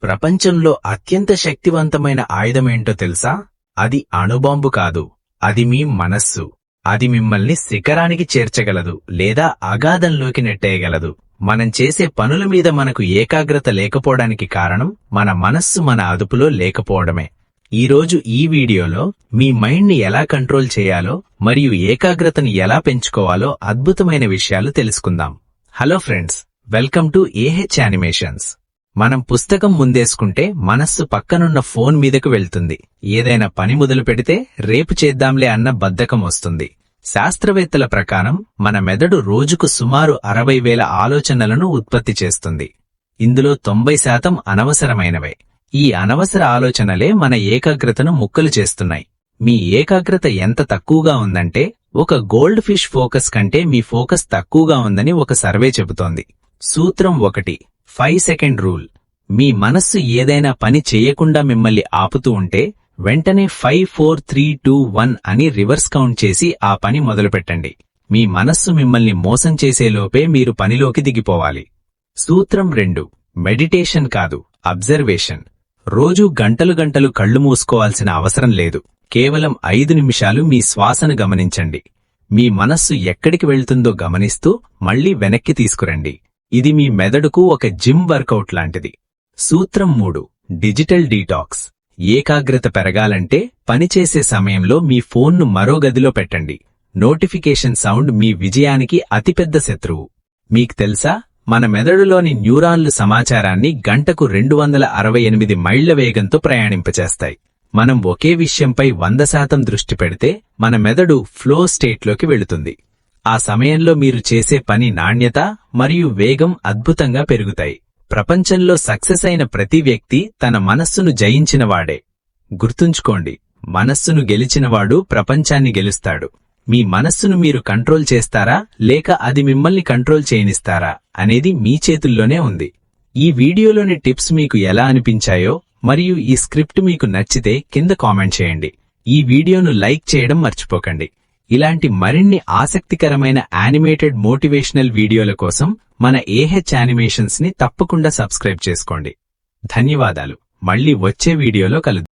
ప్రపంచంలో అత్యంత శక్తివంతమైన ఆయుధమేంటో తెలుసా? అది అణుబాంబు కాదు, అది మీ మనస్సు. అది మిమ్మల్ని శిఖరానికి చేర్చగలదు లేదా అగాధంలోకి నెట్టేయగలదు. మనం చేసే పనుల మీద మనకు ఏకాగ్రత లేకపోవడానికి కారణం మన మనస్సు మన అదుపులో లేకపోవడమే. ఈరోజు ఈ వీడియోలో మీ మైండ్ని ఎలా కంట్రోల్ చేయాలో మరియు ఏకాగ్రతని ఎలా పెంచుకోవాలో అద్భుతమైన విషయాలు తెలుసుకుందాం. Hello friends, welcome to AH animations. మనం పుస్తకం ముందేసుకుంటే మనస్సు పక్కనున్న ఫోన్ మీదకు వెళ్తుంది. ఏదైనా పని మొదలు పెడితే రేపు చేద్దాంలే అన్న బద్ధకం వస్తుంది. శాస్త్రవేత్తల ప్రకారం మన మెదడు రోజుకు సుమారు 60,000 ఆలోచనలను ఉత్పత్తి చేస్తుంది. ఇందులో 90% అనవసరమైనవే. ఈ అనవసర ఆలోచనలే మన ఏకాగ్రతను ముక్కలు చేస్తున్నాయి. మీ ఏకాగ్రత ఎంత తక్కువగా ఉందంటే ఒక గోల్డ్ ఫిష్ ఫోకస్ కంటే మీ ఫోకస్ తక్కువగా ఉందని ఒక సర్వే చెబుతోంది. సూత్రం 1, 5 సెకండ్ రూల్. మీ మనస్సు ఏదైనా పని చేయకుండా మిమ్మల్ని ఆపుతూ ఉంటే వెంటనే 5, 4, 3, 2, 1 అని రివర్స్ కౌంట్ చేసి ఆ పని మొదలుపెట్టండి. మీ మనస్సు మిమ్మల్ని మోసం చేసేలోపే మీరు పనిలోకి దిగిపోవాలి. సూత్రం 2, మెడిటేషన్ కాదు, అబ్జర్వేషన్. రోజూ గంటలు కళ్ళు మూసుకోవాల్సిన అవసరం లేదు. కేవలం 5 నిమిషాలు మీ శ్వాసను గమనించండి. మీ మనస్సు ఎక్కడికి వెళ్తుందో గమనిస్తూ మళ్లీ వెనక్కి తీసుకురండి. ఇది మీ మెదడుకు ఒక జిమ్ వర్కౌట్ లాంటిది. సూత్రం 3, డిజిటల్ డీటాక్స్. ఏకాగ్రత పెరగాలంటే పనిచేసే సమయంలో మీ ఫోన్ను మరో గదిలో పెట్టండి. నోటిఫికేషన్ సౌండ్ మీ విజయానికి అతిపెద్ద శత్రువు. మీకు తెలుసా, మన మెదడులోని న్యూరాన్లు సమాచారాన్ని గంటకు 268 మైళ్ల వేగంతో ప్రయాణింపచేస్తాయి. మనం ఒకే విషయంపై 100% దృష్టి పెడితే మన మెదడు ఫ్లో స్టేట్లోకి వెళుతుంది. ఆ సమయంలో మీరు చేసే పని నాణ్యత మరియు వేగం అద్భుతంగా పెరుగుతాయి. ప్రపంచంలో సక్సెస్ అయిన ప్రతి వ్యక్తి తన మనస్సును జయించినవాడే. గుర్తుంచుకోండి, మనస్సును గెలిచినవాడు ప్రపంచాన్ని గెలుస్తాడు. మీ మనస్సును మీరు కంట్రోల్ చేస్తారా లేక అది మిమ్మల్ని కంట్రోల్ చేయనిస్తారా అనేది మీ చేతుల్లోనే ఉంది. ఈ వీడియోలోని టిప్స్ మీకు ఎలా అనిపించాయో మరియు ఈ స్క్రిప్ట్ మీకు నచ్చితే కింద కామెంట్ చేయండి. ఈ వీడియోను లైక్ చేయడం మర్చిపోకండి. ఇలాంటి మరిన్ని ఆసక్తికరమైన యానిమేటెడ్ మోటివేషనల్ వీడియోల కోసం మన ఏహెచ్ యానిమేషన్స్ ని తప్పకుండా సబ్స్క్రైబ్ చేసుకోండి. ధన్యవాదాలు. మళ్ళీ వచ్చే వీడియోలో కలుద్దాం.